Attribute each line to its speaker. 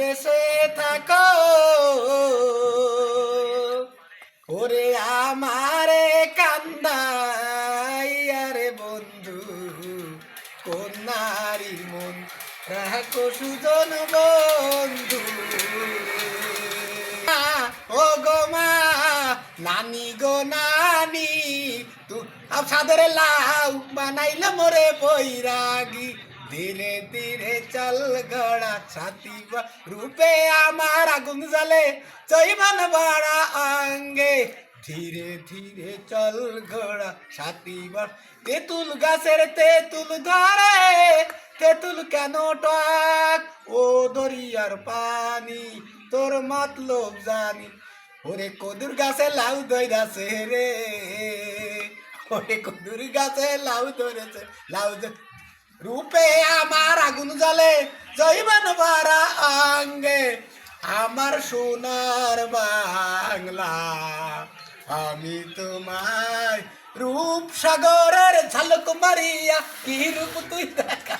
Speaker 1: দেশে থাকো ওরে আমারে কান্দাইয়া রে বন্ধু কোন নারীর মন রাখো সুজন বন্ধু ও গো মা নানি গো নানি তু সাদরে লাউ বানাইলে মোরে বৈরাগী ধীরে ধীরে চল গড়া ছাতি রূপে আমার আগুন জ্বলে চৈবান বাড়া অঙ্গে ধীরে ধীরে চল গড়া ছাতি তেঁতুল গাছের তেঁতুল ধরে তেঁতুল কেন টক ও দরিয়ার পানি তোর মতলব জানি ওরে কদুর গাছে লাউ ধরেছে রে ওরে কদুর গাছে লাউ ধরেছে লাউ রূপে আমার আগুন জ্বলে জৈবন বারা অঙ্গে আমার সোনার বাংলা আমি তোমায় রূপ সাগরের ঝলক মারিয়া কি রূপ তুই দেখা